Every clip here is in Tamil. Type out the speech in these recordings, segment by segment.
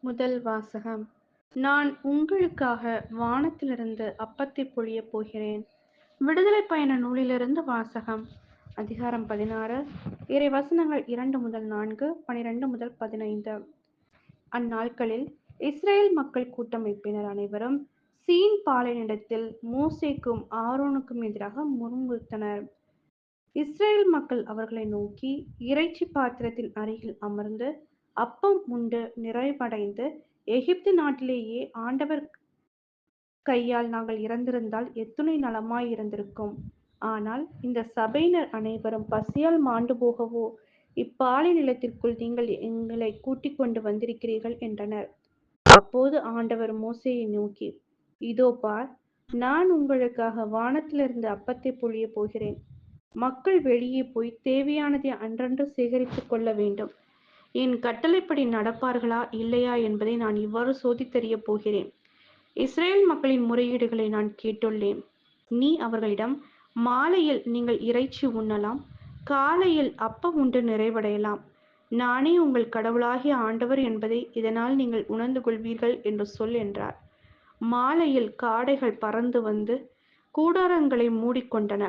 முதல் வாசகம். நான் உங்களுக்காக வானத்திலிருந்து அப்பத்தைப் பொழியப் போகிறேன். விடுதலைப் பயண நூலிலிருந்து வாசகம். அதிகாரம் 16, இறை வசனங்கள் 2 முதல் 4, 12 முதல் 15. அந்நாட்களில் இஸ்ரேல் மக்கள் கூட்டமைப்பினர் அனைவரும் சீன் பாலைநிலத்தில் மோசேக்கும் ஆரோனுக்கும் எதிராக முறுமுறுத்தனர். இஸ்ரேல் மக்கள் அவர்களை நோக்கி, இறைச்சி பாத்திரத்தின் அருகில் அமர்ந்து அப்பம் உண்டு நிறைவடைந்து, எகிப்து நாட்டிலேயே ஆண்டவர் கையால் நாங்கள் இறந்திருந்தால் எத்துணை நலமாயிருந்திருக்கும். ஆனால் இந்த சபையினர் அனைவரும் பசியால் மாண்டு போகவோ இப்பாலை நிலத்திற்குள் நீங்கள் எங்களை கூட்டிக் கொண்டு வந்திருக்கிறீர்கள் என்றனர். அப்போது ஆண்டவர் மோசேயை நோக்கி, இதோ பார், நான் உங்களுக்காக வானத்திலிருந்து அப்பத்தை பொழியப் போகிறேன். மக்கள் வெளியே போய் தேவையானதை அன்றன்று சேகரித்துக் கொள்ள வேண்டும். என் கட்டளைப்படி நடப்பார்களா இல்லையா என்பதை நான் இவ்வாறு சோதித்தறியப் போகிறேன். இஸ்ரேல் மக்களின் முறையீடுகளை நான் கேட்டுள்ளேன். நீ அவர்களிடம், மாலையில் நீங்கள் இறைச்சி உண்ணலாம், காலையில் அப்பம் உண்டு நிறைவடையலாம். நானே உங்கள் கடவுளாகிய ஆண்டவர் என்பதை இதனால் நீங்கள் உணர்ந்து கொள்வீர்கள் என்று சொல் என்றார். மாலையில் காடைகள் பறந்து வந்து கூடாரங்களை மூடிக்கொண்டன.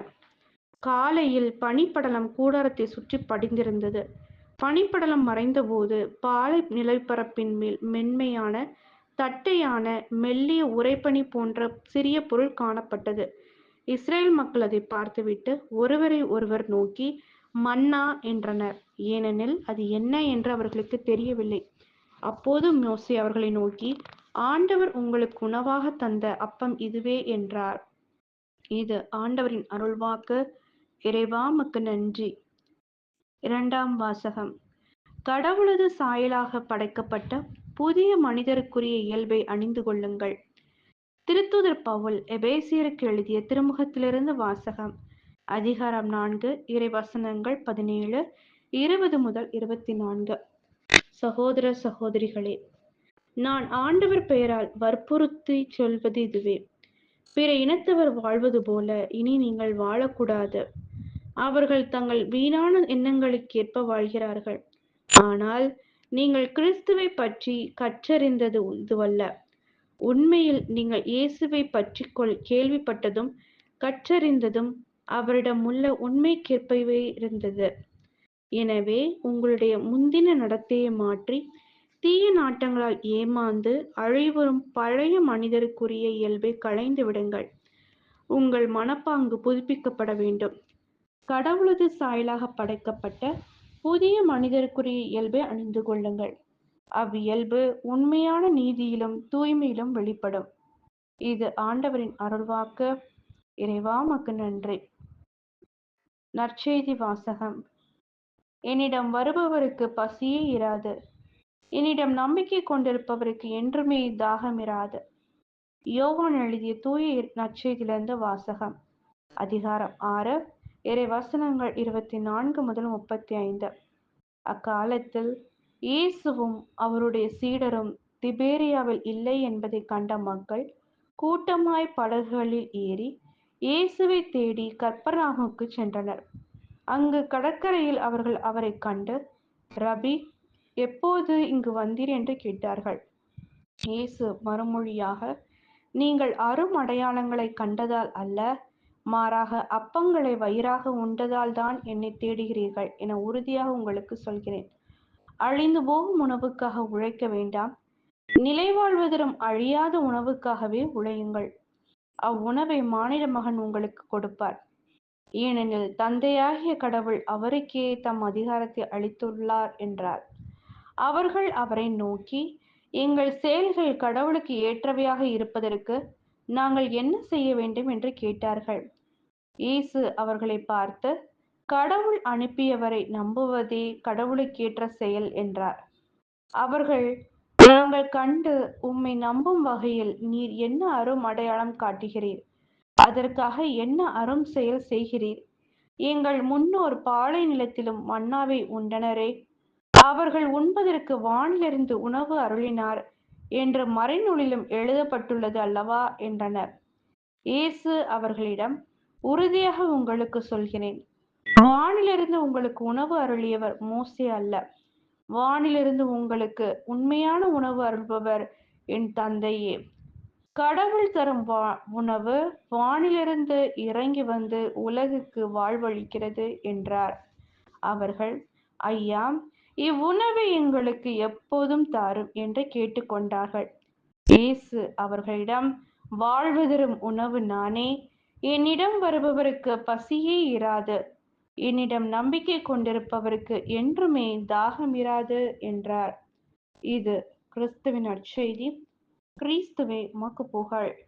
காலையில் பனிப்படலம் கூடாரத்தை சுற்றி படிந்திருந்தது. பனிப்படலம் மறைந்தபோது பாலை நிலப்பரப்பின் மேல் மென்மையான, தட்டையான, மெல்லிய உறைபனி போன்ற சிறிய பொருள் காணப்பட்டது. இஸ்ரேல் மக்கள் அதை பார்த்துவிட்டு ஒருவரை ஒருவர் நோக்கி மன்னா என்றனர். ஏனெனில் அது என்ன என்று அவர்களுக்கு தெரியவில்லை. அப்போது மோசே அவர்களை நோக்கி, ஆண்டவர் உங்களுக்கு உணவாக தந்த அப்பம் இதுவே என்றார். இது ஆண்டவரின் அருள்வாக்கு. இறைவா உமக்கு நன்றி. இரண்டாம் வாசகம். கடவுளது சாயலாக படைக்கப்பட்ட புதிய மனிதருக்குரிய இயல்பை அணிந்து கொள்ளுங்கள். திருத்தூதர் பவுல் எபேசியருக்கு எழுதிய திருமுகத்திலிருந்து வாசகம். அதிகாரம் 4, இறை வசனங்கள் 17, 20 முதல் 24. சகோதர சகோதரிகளே, நான் ஆண்டவர் பெயரால் வற்புறுத்தி சொல்வது இதுவே: பிற இனத்தவர் வாழ்வது போல இனி நீங்கள் வாழக்கூடாது. அவர்கள் தங்கள் வீணான எண்ணங்களுக்கேற்ப வாழ்கிறார்கள். ஆனால் நீங்கள் கிறிஸ்துவை பற்றி கற்றறிந்தது இதுவல்ல. உண்மையில் நீங்கள் இயேசுவை பற்றி கேள்விப்பட்டதும் கற்றறிந்ததும் அவரிடம் உள்ள உண்மைக்கேற்பவே இருந்தது. எனவே உங்களுடைய முந்தின நடத்தையை மாற்றி, தீய நாட்டங்களால் ஏமாந்து அழிவரும் பழைய மனிதருக்குரிய இயல்பை களைந்து விடுங்கள். உங்கள் மனப்பாங்கு புதுப்பிக்கப்பட வேண்டும். கடவுளது சாயலாக படைக்கப்பட்ட புதிய மனிதருக்குரிய இயல்பை அணிந்து கொள்ளுங்கள். அவ்வியல்பு உண்மையான நீதியிலும் தூய்மையிலும் வெளிப்படும். இது ஆண்டவரின் அருள்வாக்கு. இறைவா உமக்கு நன்றி. நற்செய்தி வாசகம். என்னிடம் வருபவருக்கு பசியே இராது. என்னிடம் நம்பிக்கை கொண்டிருப்பவருக்கு என்றுமே தாகமிராது. யோவான் எழுதிய தூய நற்செய்தியிலிருந்து வாசகம். அதிகாரம் 6, இறை வசனங்கள் 24 முதல் 35. அக்காலத்தில் இயேசுவும் அவருடைய சீடரும் திபேரியாவில் இல்லை என்பதை கண்ட மக்கள் கூட்டமாய் படகுகளில் ஏறி இயேசுவை தேடி கப்பர்நாகுமுக்கு சென்றனர். அங்கு கடற்கரையில் அவர்கள் அவரை கண்டு, ரபி, எப்போது இங்கு வந்தீர் என்று கேட்டார்கள். இயேசு மறுமொழியாக, நீங்கள் அரும் அடையாளங்களை கண்டதால் அல்ல, மாறாக அப்பங்களை வயிறாக உண்டதால் தான் என்னை தேடுகிறீர்கள் என உறுதியாக உங்களுக்கு சொல்கிறேன். அழிந்து போகும் உணவுக்காக உழைக்க வேண்டாம், நிலைவாழ்வு தரும் அழியாத உணவுக்காகவே உழையுங்கள். அவ்வுணவை மானிட மகன் உங்களுக்கு கொடுப்பார். ஏனெனில் தந்தையாகிய கடவுள் அவருக்கே தம் அதிகாரத்தை அளித்துள்ளார் என்றார். அவர்கள் அவரை நோக்கி, எங்கள் செயல்கள் கடவுளுக்கு ஏற்றவையாக இருப்பதற்கு நாங்கள் என்ன செய்ய வேண்டும் என்று கேட்டார்கள். இயேசு அவர்களை பார்த்து, கடவுள் அனுப்பியவரை நம்புவதே கடவுளுக்கேற்ற செயல் என்றார். அவர்கள், நாங்கள் கண்டு உம்மை நம்பும் வகையில் நீர் என்ன அரும் அடையாளம் காட்டுகிறீர்? அதற்காக என்ன அரும் செயல் செய்கிறீர்? எங்கள் முன்னோர் பாலை நிலத்திலும் மன்னாவை உண்டனரே, அவர்கள் உண்பதற்கு வானிலிருந்து உணவு அருளினார் என்று மறைநூலிலும் எழுதப்பட்டுள்ளது அல்லவா என்றனர். இயேசு அவர்களிடம், உறுதியாக உங்களுக்கு சொல்கிறேன், வானிலிருந்து உங்களுக்கு உணவு அருளியவர் மோசே அல்ல. வானிலிருந்து உங்களுக்கு உண்மையான உணவு அருள்பவர் என் தந்தையே. கடவுள் தரும் உணவு வானிலிருந்து இறங்கி வந்து உலகுக்கு வாழ்வளிக்கிறது என்றார். அவர்கள், ஐயா, இவ்வுணவை எங்களுக்கு எப்போதும் தாரும் என்று கேட்டுக்கொண்டார்கள். இயேசு அவர்களிடம், வாழ்வு தரும் உணவு நானே. என்னிடம் வருபவருக்கு பசியே இராது. என்னிடம் நம்பிக்கை கொண்டிருப்பவருக்கு என்றுமே தாகமிராது என்றார். இது கிறிஸ்துவின் நற்செய்தி. கிறிஸ்துவே உமக்கு புகழ்.